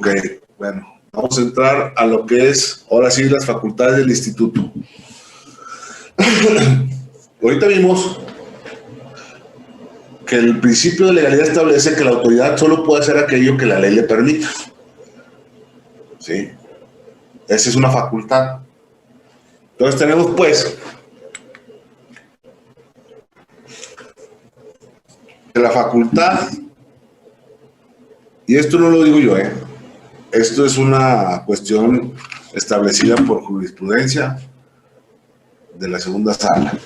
Ok, bueno, vamos a entrar a lo que es, ahora sí, las facultades del instituto. Ahorita vimos que el principio de legalidad establece que la autoridad solo puede hacer aquello que la ley le permita. ¿Sí? Esa es una facultad. Entonces tenemos, pues, que la facultad, y esto no lo digo yo, esto es una cuestión establecida por jurisprudencia de la segunda sala.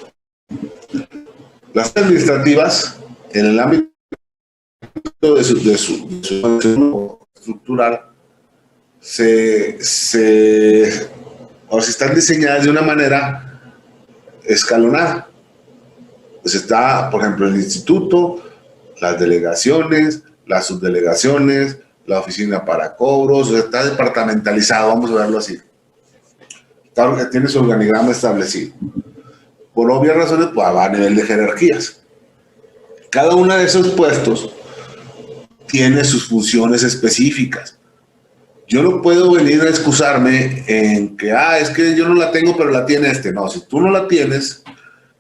Las administrativas, en el ámbito de su estructural, o si están diseñadas de una manera escalonada. Pues está, por ejemplo, el instituto, las delegaciones, las subdelegaciones, la oficina para cobros, está departamentalizado, vamos a verlo así. Tiene su organigrama establecido. Por obvias razones, pues va a nivel de jerarquías. Cada uno de esos puestos tiene sus funciones específicas. Yo no puedo venir a excusarme en que, es que yo no la tengo, pero la tiene este. No, si tú no la tienes,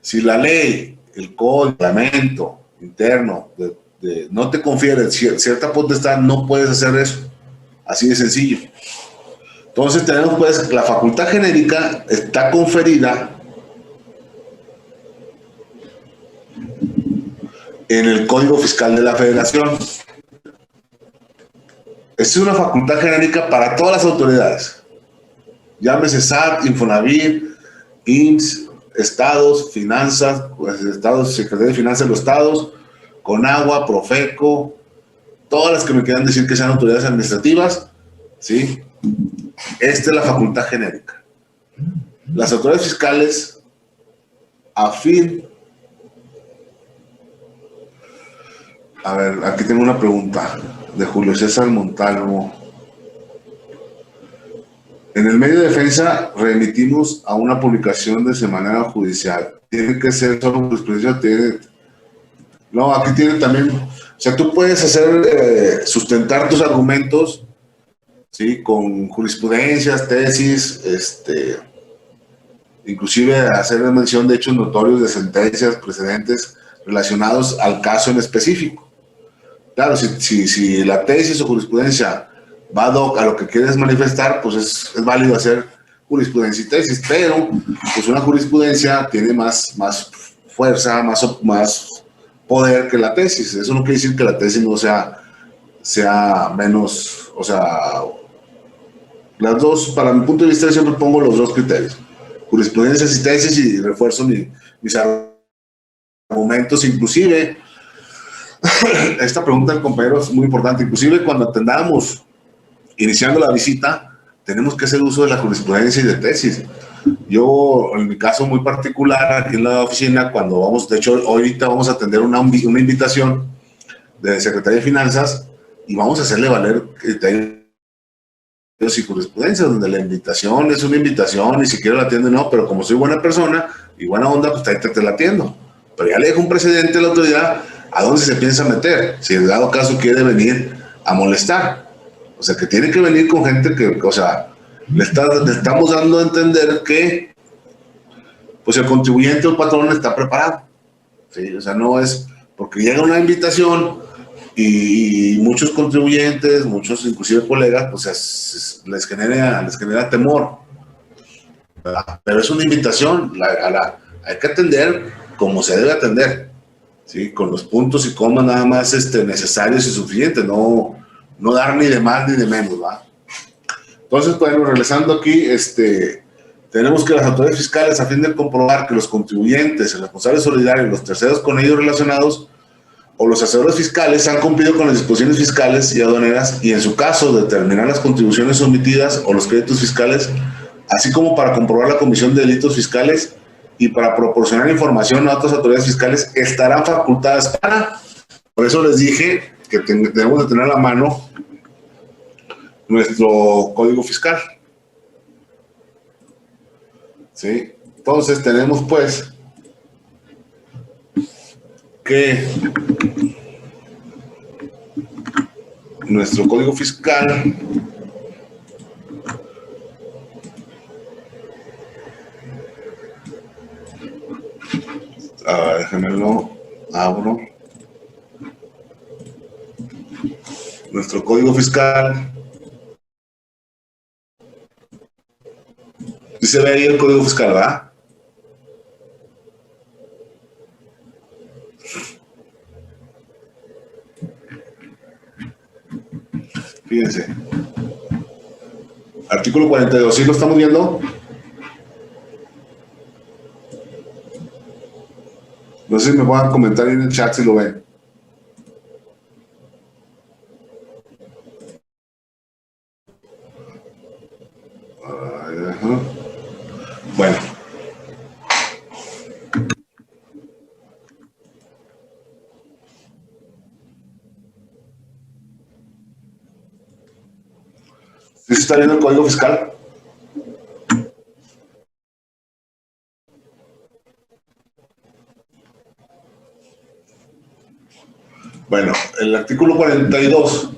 si la ley, el código, el reglamento interno no te confiere cierta potestad, no puedes hacer eso. Así de sencillo. Entonces tenemos pues la facultad genérica está conferida en el Código Fiscal de la Federación. Esta es una facultad genérica para todas las autoridades. Llámese SAT, Infonavit, IMSS, estados, finanzas, estados, Secretaría de Finanzas de los estados, Conagua, Profeco, todas las que me quieran decir que sean autoridades administrativas, ¿sí? Esta es la facultad genérica. Las autoridades fiscales, a ver, aquí tengo una pregunta de Julio César Montalvo. En el medio de defensa remitimos a una publicación de Semanario Judicial. Tiene que ser solo jurisprudencia. No, aquí tiene también. O sea, tú puedes sustentar tus argumentos, ¿sí? Con jurisprudencias, tesis, inclusive hacer mención de hechos notorios de sentencias precedentes relacionados al caso en específico. Claro, si la tesis o jurisprudencia va a lo que quieres manifestar, pues es válido hacer jurisprudencia y tesis, pero pues una jurisprudencia tiene más fuerza, más poder que la tesis. Eso no quiere decir que la tesis no sea menos, o sea, las dos, para mi punto de vista, yo siempre pongo los dos criterios, jurisprudencias y tesis, y refuerzo mis argumentos, inclusive. Esta pregunta del compañero es muy importante. Inclusive cuando atendamos, iniciando la visita, tenemos que hacer uso de la jurisprudencia y de tesis. Yo, en mi caso muy particular, aquí en la oficina, cuando vamos, de hecho, ahorita vamos a atender una invitación de Secretaría de Finanzas y vamos a hacerle valer criterios y jurisprudencia, donde la invitación es una invitación y si quiero la atiendo, no, pero como soy buena persona y buena onda, pues te la atiendo. Pero ya le dejo un precedente a la autoridad a dónde se piensa meter, si en dado caso quiere venir a molestar. O sea, que tiene que venir con gente que, o sea, le estamos dando a entender que pues el contribuyente o el patrón está preparado. ¿Sí? O sea, no es porque llega una invitación y muchos contribuyentes, muchos inclusive colegas, pues les genera temor. ¿Verdad? Pero es una invitación, hay que atender como se debe atender. ¿Sí? Con los puntos y comas nada más necesarios y suficientes, no dar ni de más ni de menos, ¿va? Entonces, bueno, regresando aquí, tenemos que las autoridades fiscales, a fin de comprobar que los contribuyentes, el responsable solidario y los terceros con ellos relacionados, o los asesores fiscales han cumplido con las disposiciones fiscales y aduaneras, y en su caso, determinar las contribuciones omitidas o los créditos fiscales, así como para comprobar la comisión de delitos fiscales y para proporcionar información a otras autoridades fiscales, estarán facultadas para. Por eso les dije que debemos de tener a la mano nuestro código fiscal. ¿Sí? Entonces tenemos pues que nuestro código fiscal Déjenme lo abro. Nuestro código fiscal. ¿Sí se ve ahí el código fiscal, verdad? Fíjense. Artículo 42, ¿sí lo estamos viendo? No sé si me puedan comentar en el chat si lo ven. Bueno. ¿Sí se está viendo el código fiscal? Bueno, el artículo 42,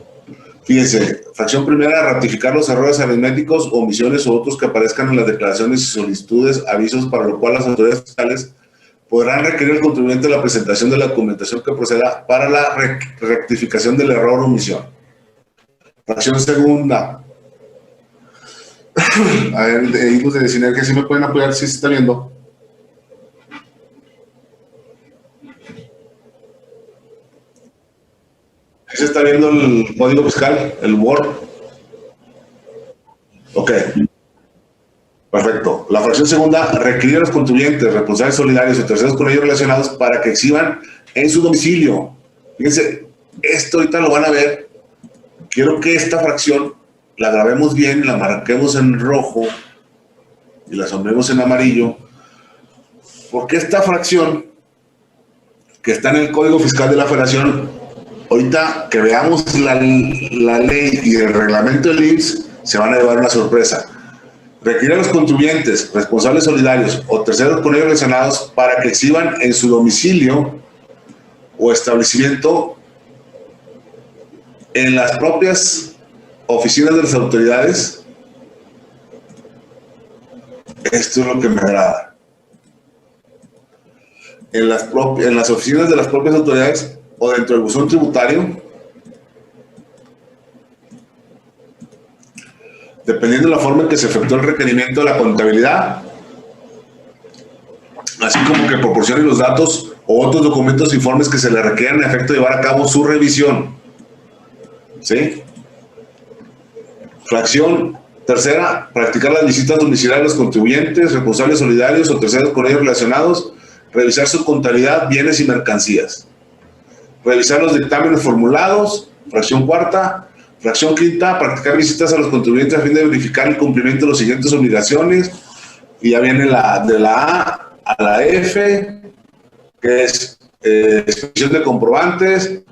fíjense, fracción primera, ratificar los errores aritméticos, omisiones o otros que aparezcan en las declaraciones y solicitudes, avisos para lo cual las autoridades fiscales podrán requerir al contribuyente la presentación de la documentación que proceda para la rectificación del error o omisión. Fracción segunda. A ver, hijos de Sinergia, ¿sí me pueden apoyar si se está viendo? ¿Sí se está viendo el código fiscal, el Word? Ok. Perfecto. La fracción segunda, requerir a los contribuyentes, responsables solidarios y terceros con ellos relacionados para que exhiban en su domicilio. Fíjense, esto ahorita lo van a ver. Quiero que esta fracción la grabemos bien, la marquemos en rojo y la sombremos en amarillo, porque esta fracción que está en el Código Fiscal de la Federación, ahorita que veamos la ley y el reglamento del IMSS, se van a llevar una sorpresa. Requiere a los contribuyentes, responsables solidarios o terceros con ellos relacionados para que exhiban en su domicilio o establecimiento en las propias oficinas de las autoridades. Esto es lo que me agrada. En las oficinas de las propias autoridades o dentro del buzón tributario, dependiendo de la forma en que se efectuó el requerimiento de la contabilidad, así como que proporcione los datos o otros documentos e informes que se le requieran a efecto de llevar a cabo su revisión. ¿Sí? Fracción tercera, practicar las visitas domiciliarias de los contribuyentes, responsables solidarios o terceros con ellos relacionados, revisar su contabilidad, bienes y mercancías. Revisar los dictámenes formulados. Fracción cuarta. Fracción quinta, practicar visitas a los contribuyentes a fin de verificar el cumplimiento de las siguientes obligaciones. Y ya viene de la A a la F, que es expedición de comprobantes,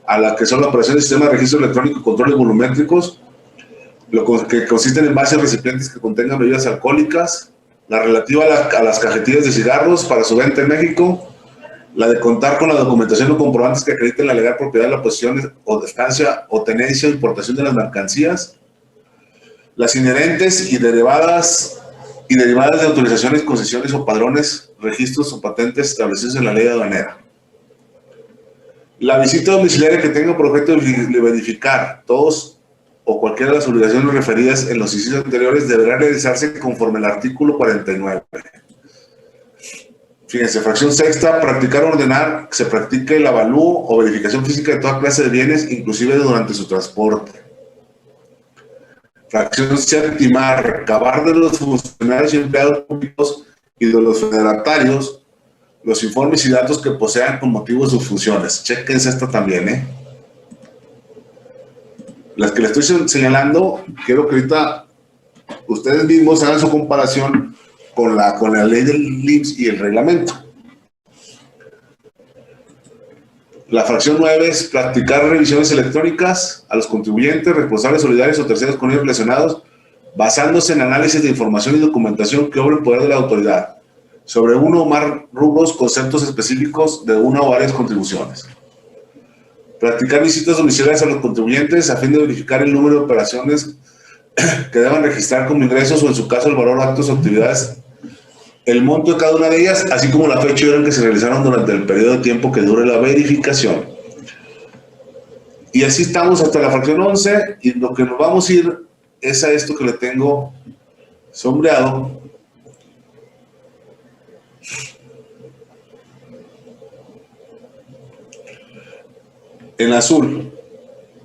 a la que son la operación del sistema de registro electrónico y controles volumétricos, lo que consisten en bases recipientes que contengan bebidas alcohólicas, la relativa a las cajetillas de cigarros para su venta en México, la de contar con la documentación o comprobantes que acrediten la legal propiedad de la posesión o estancia o tenencia o importación de las mercancías, las inherentes y derivadas de autorizaciones, concesiones o padrones, registros o patentes establecidos en la ley aduanera. La visita domiciliaria que tenga por objeto de verificar todos o cualquiera de las obligaciones referidas en los incisos anteriores deberá realizarse conforme al artículo 49. Fíjense, fracción sexta, practicar o ordenar que se practique el avalúo o verificación física de toda clase de bienes, inclusive durante su transporte. Fracción séptima, recabar de los funcionarios y empleados públicos y de los fedatarios los informes y datos que posean con motivo de sus funciones. Chéquense esta también, ¿eh? Las que les estoy señalando, quiero que ahorita ustedes mismos hagan su comparación con la ley del IMSS y el reglamento. La fracción 9 es practicar revisiones electrónicas a los contribuyentes, responsables solidarios o terceros con ellos relacionados, basándose en análisis de información y documentación que obra en poder de la autoridad, sobre uno o más rubros, conceptos específicos de una o varias contribuciones. Practicar visitas domiciliarias a los contribuyentes a fin de verificar el número de operaciones que deban registrar como ingresos o, en su caso, el valor de actos o actividades el monto de cada una de ellas, así como la fecha y hora en que se realizaron durante el periodo de tiempo que dure la verificación. Y así estamos hasta la fracción 11, y lo que nos vamos a ir es a esto que le tengo sombreado. En azul,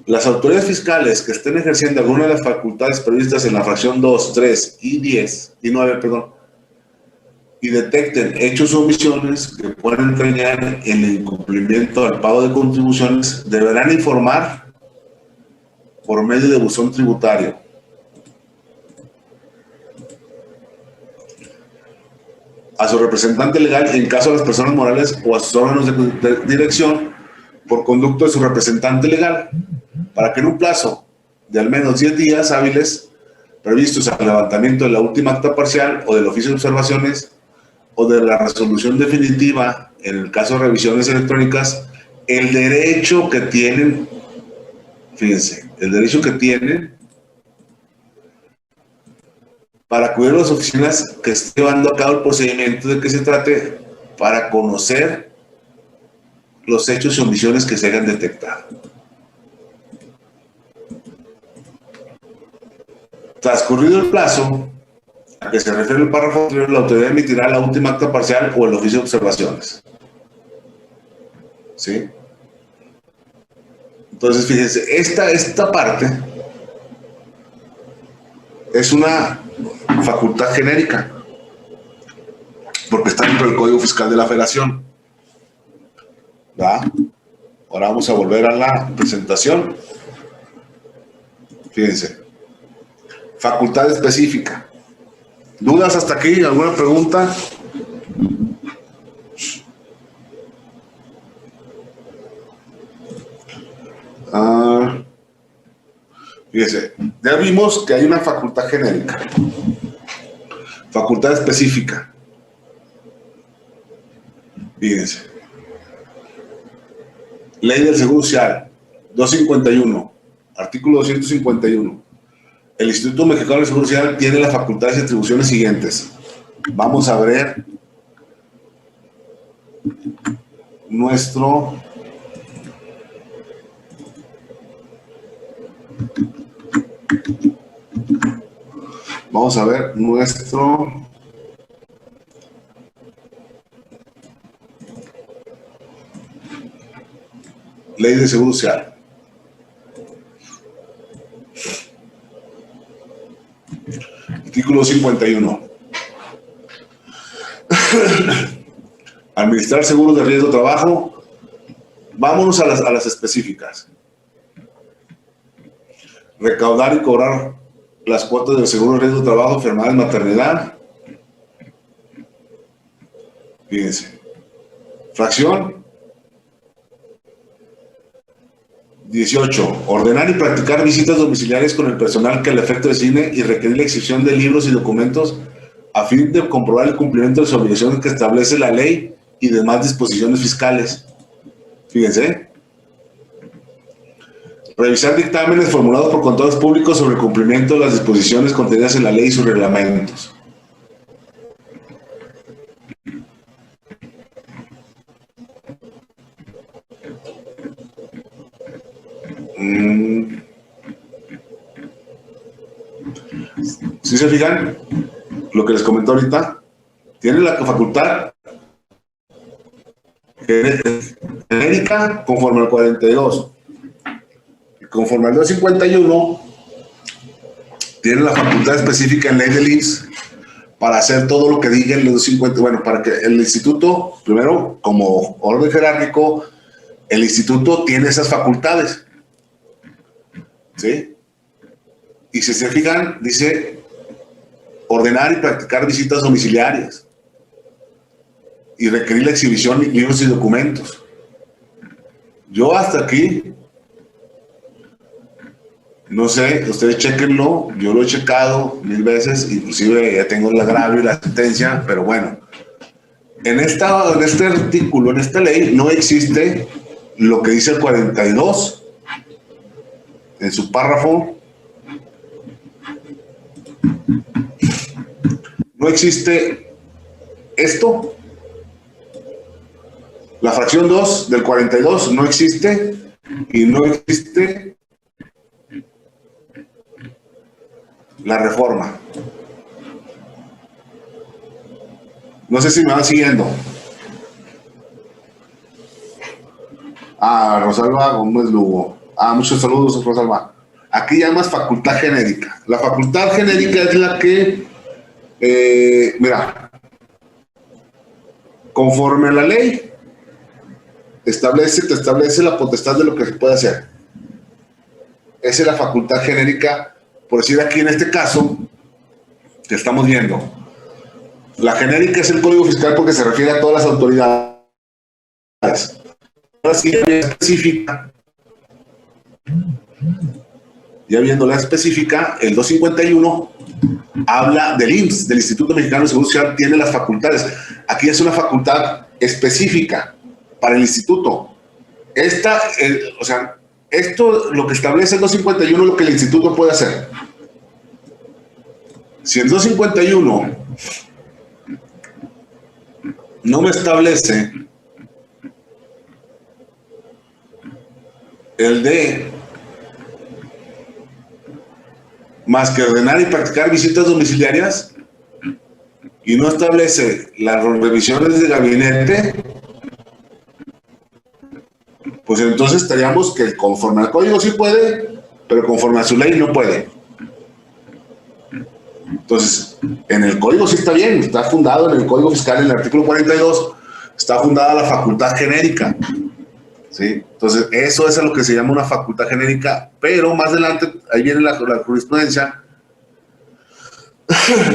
las autoridades fiscales que estén ejerciendo alguna de las facultades previstas en la fracción 2, 3 y 10, y 9, perdón, y detecten hechos o omisiones que puedan entrañar en el incumplimiento al pago de contribuciones, deberán informar por medio de buzón tributario a su representante legal, en caso de las personas morales, o a sus órganos de dirección, por conducto de su representante legal, para que en un plazo de al menos 10 días hábiles previstos al levantamiento de la última acta parcial o del oficio de observaciones o de la resolución definitiva, en el caso de revisiones electrónicas, el derecho que tienen, fíjense, el derecho que tienen para acudir a las oficinas que esté llevando a cabo el procedimiento de que se trate, para conocer los hechos y omisiones que se hayan detectado. Transcurrido el plazo a que se refiere el párrafo anterior, la autoridad emitirá la última acta parcial o el oficio de observaciones. ¿Sí? Entonces, fíjense, esta parte es una facultad genérica, porque está dentro del Código Fiscal de la Federación. ¿Va? Ahora vamos a volver a la presentación. Fíjense. Facultad específica. ¿Dudas hasta aquí? ¿Alguna pregunta? Fíjense, ya vimos que hay una facultad genérica, facultad específica. Fíjense. Ley del Seguro Social, 251, artículo 251. El Instituto Mexicano del Seguro Social tiene las facultades y atribuciones siguientes. Vamos a ver nuestro Ley de Seguro Social. Artículo 51. Administrar seguros de riesgo de trabajo. Vámonos a las específicas. Recaudar y cobrar las cuotas del seguro de riesgo de trabajo, enfermedad y maternidad. Fíjense. Fracción 18. Ordenar y practicar visitas domiciliarias con el personal que al efecto designe y requerir la exhibición de libros y documentos a fin de comprobar el cumplimiento de las obligaciones que establece la ley y demás disposiciones fiscales. Fíjense. Revisar dictámenes formulados por contadores públicos sobre el cumplimiento de las disposiciones contenidas en la ley y sus reglamentos. ¿Sí se fijan? Lo que les comento ahorita. Tiene la facultad genérica conforme al 42. Y conforme al 251, tiene la facultad específica en ley del IMSS para hacer todo lo que diga el 250. Bueno, para que el instituto, primero, como orden jerárquico, el instituto tiene esas facultades. ¿Sí? Y si se fijan, dice ordenar y practicar visitas domiciliarias y requerir la exhibición de libros y documentos. Yo hasta aquí, no sé, ustedes chequenlo, yo lo he checado 1000 veces, inclusive ya tengo el agravio y la sentencia, pero bueno, en este artículo, en esta ley, no existe lo que dice el 42 en su párrafo. No existe esto, la fracción 2 del 42 no existe, y no existe la reforma. No sé si me van siguiendo. Rosalba Gómez Lugo. Muchos saludos, Rosalba. Aquí llamas facultad genérica. La facultad genérica es la que, mira, conforme a la ley, te establece la potestad de lo que se puede hacer. Esa es la facultad genérica, por decir aquí en este caso, que estamos viendo. La genérica es el Código Fiscal porque se refiere a todas las autoridades. Ahora sí, específica. Ya viendo la específica, el 251 habla del IMSS, del Instituto Mexicano de Seguro Social, tiene las facultades. Aquí es una facultad específica para el instituto. O sea, esto lo que establece el 251 es lo que el instituto puede hacer. Si el 251 no me establece el de más que ordenar y practicar visitas domiciliarias, y no establece las revisiones de gabinete, pues entonces estaríamos que conforme al código sí puede, pero conforme a su ley no puede. Entonces, en el código sí está bien, está fundado en el Código Fiscal, en el artículo 42, está fundada la facultad genérica. ¿Sí? Entonces, eso es a lo que se llama una facultad genérica, pero más adelante, ahí viene la jurisprudencia,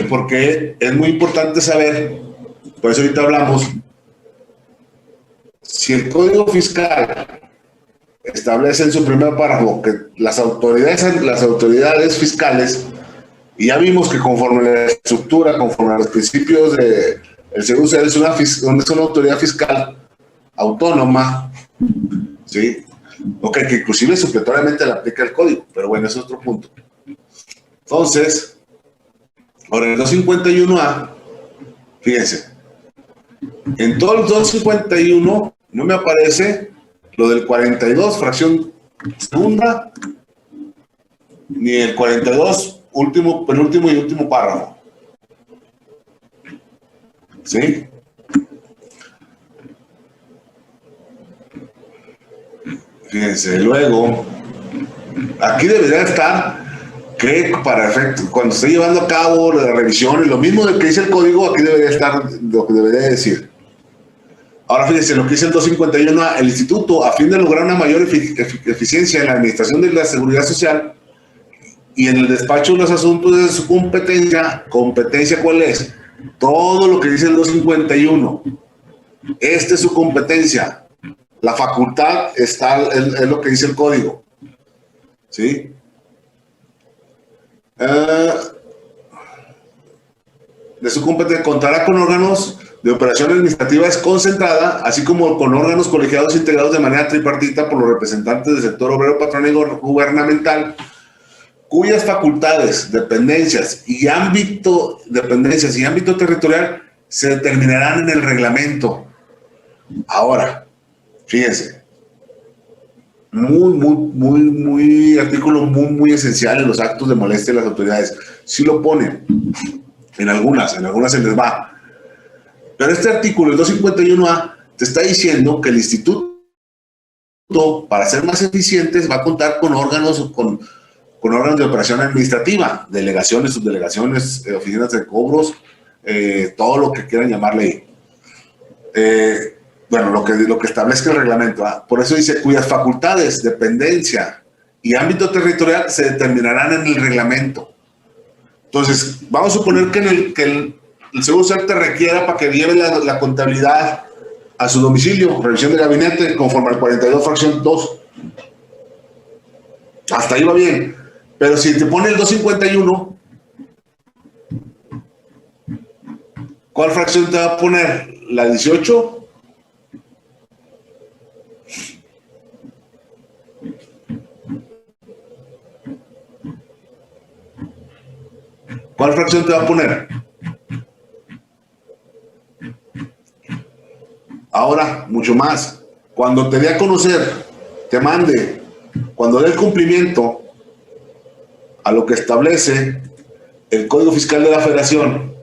porque es muy importante saber, por eso ahorita hablamos, si el Código Fiscal establece en su primer párrafo que las autoridades fiscales, y ya vimos que conforme a la estructura, conforme a los principios del Seguro Social, es una autoridad fiscal autónoma, ¿sí? Ok, que inclusive supletoriamente le aplica el código, pero bueno, ese es otro punto. Entonces, ahora el 251A, fíjense, en todo el 251 no me aparece lo del 42, fracción segunda, ni el 42, penúltimo y último párrafo. ¿Sí? Fíjense, luego, aquí debería estar que para efecto, cuando esté llevando a cabo la revisión, y lo mismo de que dice el código, aquí debería estar lo que debería decir. Ahora fíjense, lo que dice el 251, el instituto, a fin de lograr una mayor eficiencia en la administración de la seguridad social y en el despacho de los asuntos de su competencia, ¿cuál es? Todo lo que dice el 251. Esta es su competencia. La facultad es lo que dice el código. ¿Sí? De su competencia, contará con órganos de operación administrativa concentrada, así como con órganos colegiados integrados de manera tripartita por los representantes del sector obrero, patronal y gubernamental, cuyas facultades, dependencias y ámbito territorial se determinarán en el reglamento. Ahora, fíjense, artículo muy esencial en los actos de molestia de las autoridades. Sí lo ponen, en algunas se les va. Pero este artículo, el 251A, te está diciendo que el instituto, para ser más eficientes, va a contar con órganos, con órganos de operación administrativa, delegaciones, subdelegaciones, oficinas de cobros, todo lo que quieran llamarle. Bueno, lo que establezca el reglamento. Por eso dice, cuyas facultades, dependencia y ámbito territorial se determinarán en el reglamento. Entonces, vamos a suponer que el Seguro Social te requiera para que lleve la contabilidad a su domicilio, revisión de gabinete, conforme al 42, fracción 2. Hasta ahí va bien. Pero si te pone el 251, ¿cuál fracción te va a poner? ¿La 18? ¿Cuál fracción te va a poner? Ahora, mucho más. Cuando te dé a conocer, te mande, cuando dé el cumplimiento a lo que establece el Código Fiscal de la Federación,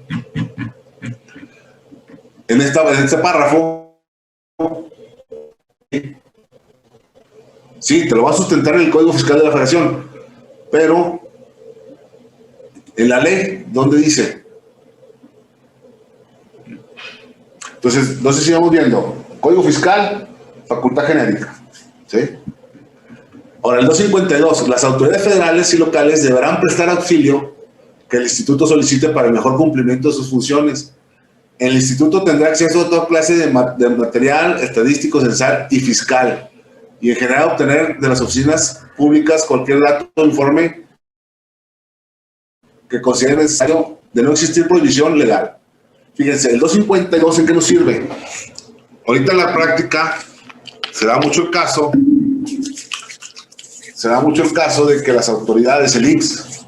en este párrafo, sí, te lo va a sustentar el Código Fiscal de la Federación, pero en la ley, ¿dónde dice? Entonces, no sé si vamos viendo, Código Fiscal, facultad genérica, ¿sí? Ahora, el 252, las autoridades federales y locales deberán prestar auxilio que el instituto solicite para el mejor cumplimiento de sus funciones. El instituto tendrá acceso a toda clase de material estadístico, censal y fiscal, y en general obtener de las oficinas públicas cualquier dato o informe que considere necesario, de no existir prohibición legal. Fíjense, el 252, ¿en qué nos sirve? Ahorita en la práctica se da mucho el caso de que las autoridades, el IMSS,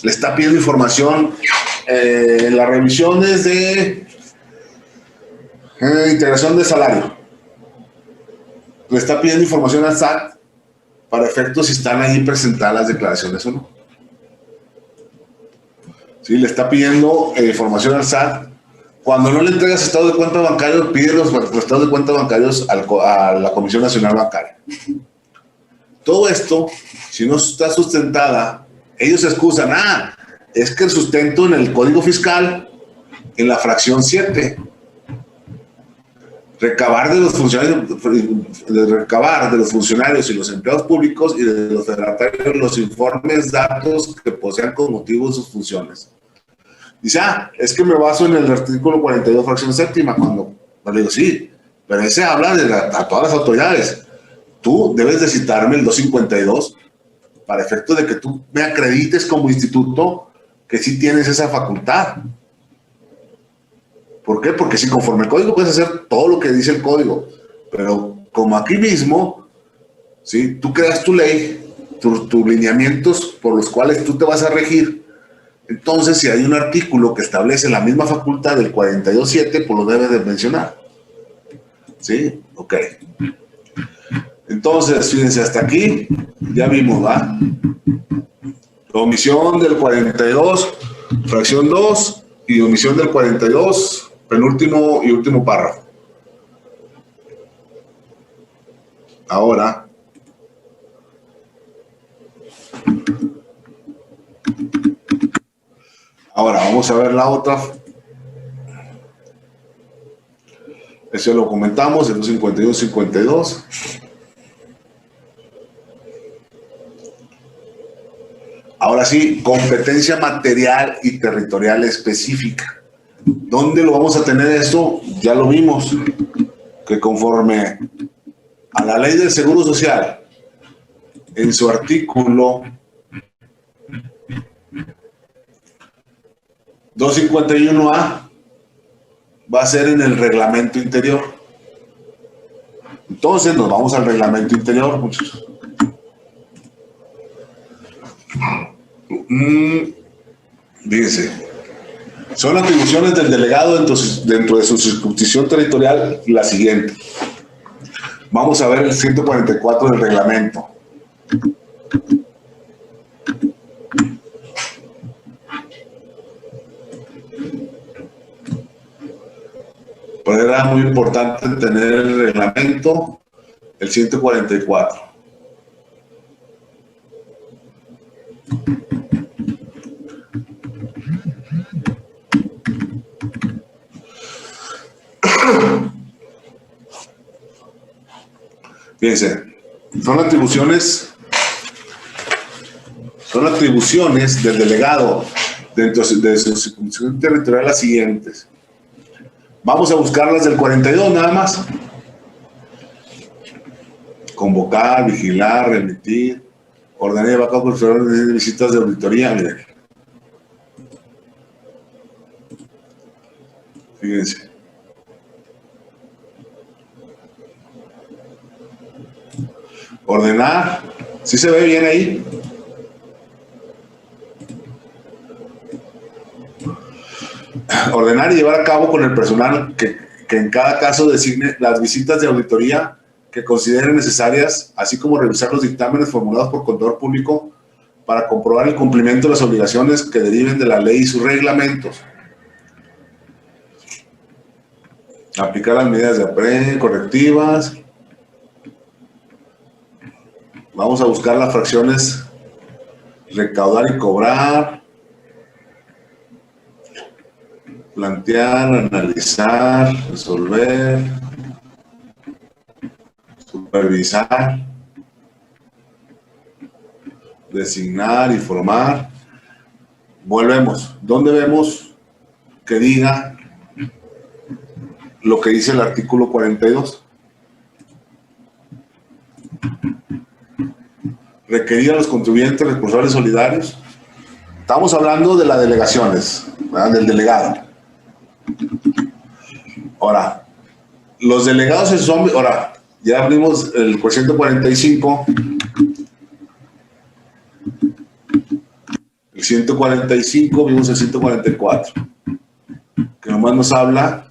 le está pidiendo información en las revisiones de integración de salario. Le está pidiendo información al SAT para efectos si están ahí presentadas las declaraciones o no. Sí, le está pidiendo información al SAT. Cuando no le entregas estado de cuenta bancario, pide los estados de cuenta bancarios a la Comisión Nacional Bancaria. Todo esto, si no está sustentada, ellos se excusan, es que el sustento en el Código Fiscal, en la fracción 7, recabar de los funcionarios y los empleados públicos y de los federatarios los informes, datos que posean con motivo de sus funciones. Dice, es que me baso en el artículo 42, fracción séptima, cuando le digo, sí, pero ese habla a todas las autoridades. Tú debes de citarme el 252 para efecto de que tú me acredites como instituto que sí tienes esa facultad. ¿Por qué? Porque si conforme el código puedes hacer todo lo que dice el código, pero como aquí mismo, ¿sí? Tú creas tu ley, tus lineamientos por los cuales tú te vas a regir. Entonces, si hay un artículo que establece la misma facultad del 42.7, pues lo debes de mencionar. ¿Sí? Ok. Entonces, fíjense, hasta aquí ya vimos, ¿va? Omisión del 42, fracción 2, y omisión del 42, penúltimo y último párrafo. Ahora, vamos a ver la otra. Eso lo comentamos, el 251-52. Ahora sí, competencia material y territorial específica. ¿Dónde lo vamos a tener esto? Ya lo vimos, que conforme a la Ley del Seguro Social, en su artículo 251A, va a ser en el reglamento interior. Entonces nos vamos al reglamento interior, muchachos. Fíjense, son atribuciones del delegado dentro de su circunscripción territorial la siguiente. Vamos a ver el 144 del reglamento. Pero era muy importante tener el reglamento, el 144. Fíjense, son atribuciones del delegado dentro de su circunscripción territorial las siguientes. Vamos a buscarlas del 42 nada más. Convocar, vigilar, remitir, ordenar y llevar a cabo visitas de auditoría. Miren. Fíjense. Ordenar, ¿sí se ve bien ahí? Ordenar y llevar a cabo con el personal que que en cada caso designe las visitas de auditoría que consideren necesarias, así como revisar los dictámenes formulados por contador público para comprobar el cumplimiento de las obligaciones que deriven de la ley y sus reglamentos. Aplicar las medidas de correctivas. Vamos a buscar las fracciones recaudar y cobrar. Plantear, analizar, resolver, supervisar, designar, informar. Volvemos. ¿Dónde vemos que diga lo que dice el artículo 42? Requerir a los contribuyentes responsables solidarios. Estamos hablando de las delegaciones, ¿verdad? Del delegado. Ahora, los delegados son... Ahora, ya abrimos el cociente 45. El 145, vimos el 144. Que nomás nos habla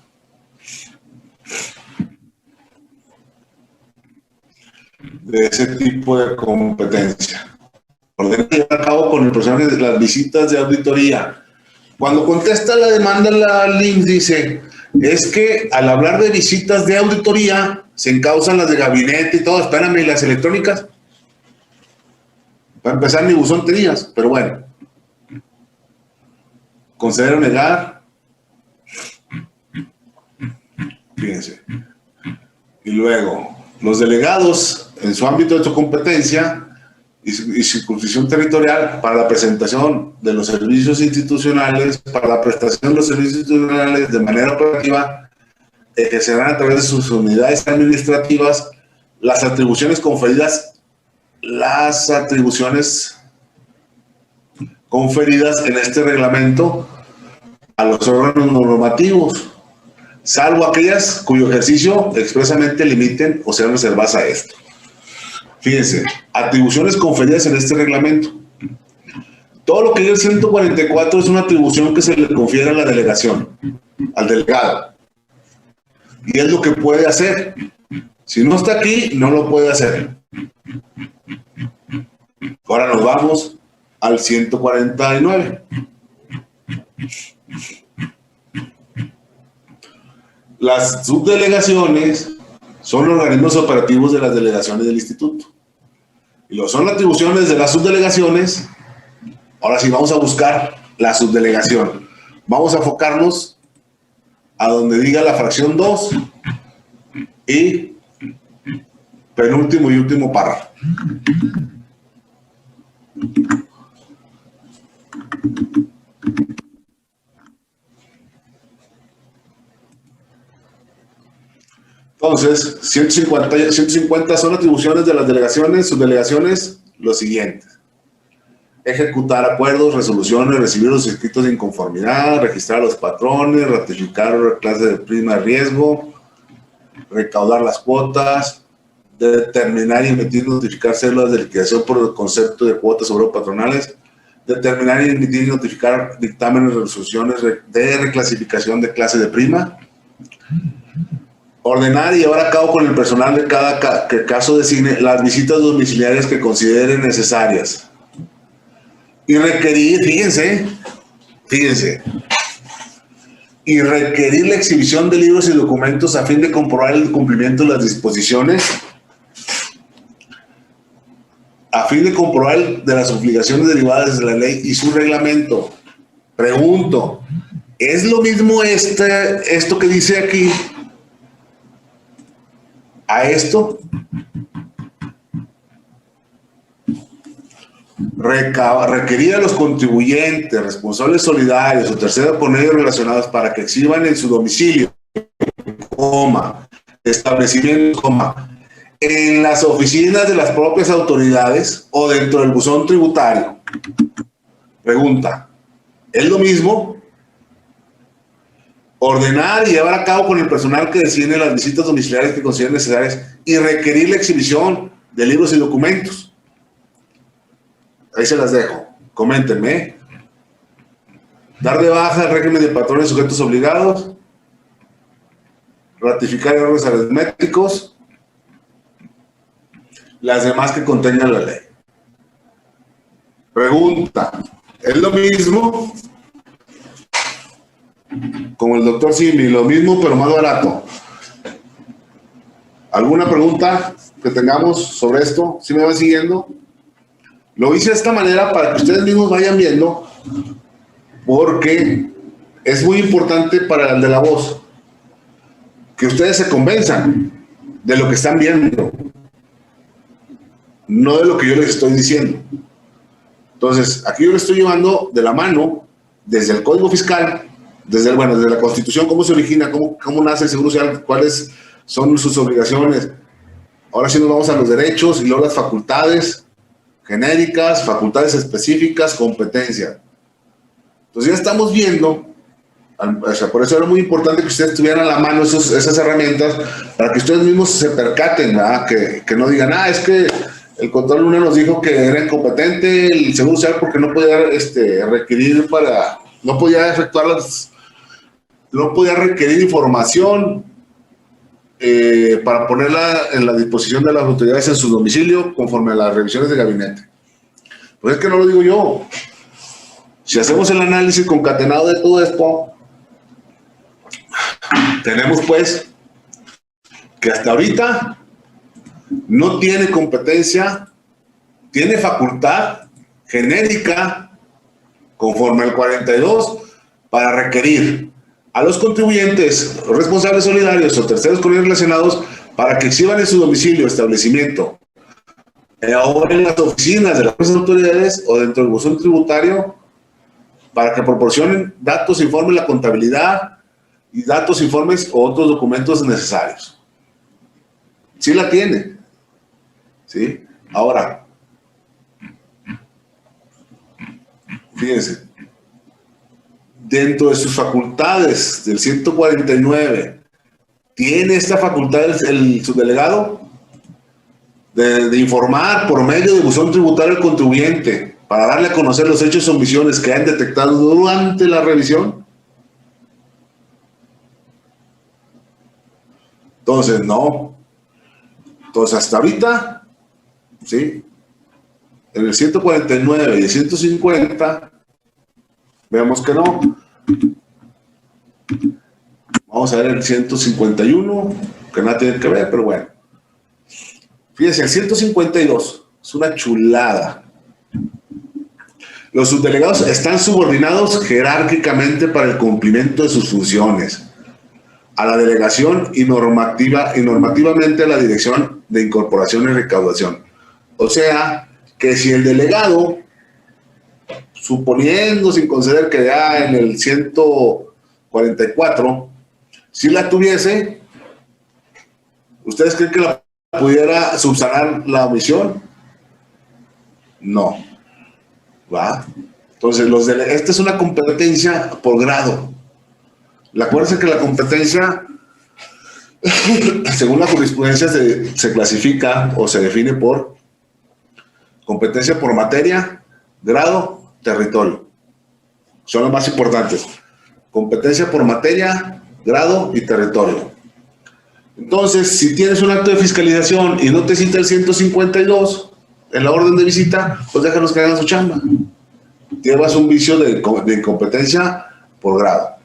de ese tipo de competencia. Ordena llevar a cabo con el personaje de las visitas de auditoría. Cuando contesta la demanda, la LIMS dice, es que al hablar de visitas de auditoría, se encausan las de gabinete y todo. Espérame, ¿y las electrónicas? Para empezar, mi buzón tenías, pero bueno. Conceder o negar. Fíjense. Y luego, los delegados, en su ámbito de su competencia y circunscripción territorial, para la presentación de los servicios institucionales, para la prestación de los servicios institucionales de manera operativa, ejercerán a través de sus unidades administrativas las atribuciones conferidas en este reglamento a los órganos normativos, salvo aquellas cuyo ejercicio expresamente limiten o sean reservadas a esto. Fíjense, atribuciones conferidas en este reglamento. Todo lo que dice el 144 es una atribución que se le confiere a la delegación, al delegado. Y es lo que puede hacer. Si no está aquí, no lo puede hacer. Ahora nos vamos al 149. Las subdelegaciones son organismos operativos de las delegaciones del instituto. Y lo son las atribuciones de las subdelegaciones. Ahora sí, vamos a buscar la subdelegación. Vamos a enfocarnos a donde diga la fracción 2 y penúltimo y último párrafo. Entonces, 150 son atribuciones de las delegaciones, subdelegaciones, los siguientes. Ejecutar acuerdos, resoluciones, recibir los escritos de inconformidad, registrar a los patrones, ratificar clase de prima de riesgo, recaudar las cuotas, determinar y emitir y notificar células de liquidación por el concepto de cuotas patronales, determinar y emitir y notificar dictámenes, resoluciones de reclasificación de clase de prima, ordenar y llevar a cabo con el personal de cada caso designe las visitas domiciliarias que consideren necesarias. Y requerir, fíjense, y requerir la exhibición de libros y documentos a fin de comprobar el cumplimiento de las disposiciones, a fin de comprobar de las obligaciones derivadas de la ley y su reglamento. Pregunto, ¿es lo mismo esto que dice aquí a esto? Requerir a los contribuyentes, responsables solidarios o terceros por medio relacionados para que exhiban en su domicilio, establecimiento, en las oficinas de las propias autoridades o dentro del buzón tributario. Pregunta, ¿es lo mismo? Ordenar y llevar a cabo con el personal que designe las visitas domiciliarias que consideren necesarias y requerir la exhibición de libros y documentos. Ahí se las dejo. Coméntenme. Dar de baja el régimen de patrones sujetos obligados. ratificar errores aritméticos, las demás que contenga la ley. Pregunta, ¿es lo mismo? Como el doctor Simi, lo mismo pero más barato. ¿Alguna pregunta que tengamos sobre esto? ¿Sí me van siguiendo? Lo hice de esta manera para que ustedes mismos vayan viendo, porque es muy importante para el de la voz que ustedes se convenzan de lo que están viendo, no de lo que yo les estoy diciendo. Entonces, aquí yo les estoy llevando de la mano desde el Código Fiscal, desde la Constitución, cómo se origina, cómo nace el Seguro Social, cuáles son sus obligaciones. Ahora sí nos vamos a los derechos y luego las facultades genéricas, facultades específicas, competencia. Entonces ya estamos viendo, o sea, por eso era muy importante que ustedes tuvieran a la mano esas herramientas para que ustedes mismos se percaten, ¿verdad? Que no digan, es que el Contralor Luna nos dijo que era incompetente el Seguro Social porque no podía requerir no podía efectuar no podía requerir información para ponerla en la disposición de las autoridades en su domicilio conforme a las revisiones de gabinete. Pues es que no lo digo yo. Si hacemos el análisis concatenado de todo esto, tenemos pues que hasta ahorita no tiene competencia, tiene facultad genérica conforme al 42 para requerir a los contribuyentes, los responsables solidarios o terceros con ellos relacionados para que exhiban en su domicilio, establecimiento, o en las oficinas de las autoridades o dentro del buzón tributario, para que proporcionen datos, informes, la contabilidad y datos, informes o otros documentos necesarios. Sí la tiene. ¿Sí? Ahora, fíjense, dentro de sus facultades del 149, ¿tiene esta facultad el subdelegado de informar por medio de buzón tributario al contribuyente para darle a conocer los hechos o omisiones que han detectado durante la revisión? Entonces, no. Entonces, hasta ahorita, ¿sí? En el 149 y el 150, veamos que no. Vamos a ver el 151, que nada tiene que ver, pero bueno. Fíjense, el 152 es una chulada. Los subdelegados están subordinados jerárquicamente para el cumplimiento de sus funciones a la delegación y normativamente a la Dirección de Incorporación y Recaudación. O sea, que si el delegado, suponiendo sin conceder que ya en el 144, si la tuviese, ¿ustedes creen que la pudiera subsanar la omisión? No. ¿Va? Entonces, esta es una competencia por grado. Acuérdense que la competencia, según la jurisprudencia, se clasifica o se define por competencia por materia, grado, territorio. Son los más importantes. Competencia por materia, grado y territorio. Entonces, si tienes un acto de fiscalización y no te cita el 152 en la orden de visita, pues déjalos que hagan su chamba. Llevas un vicio de incompetencia por grado.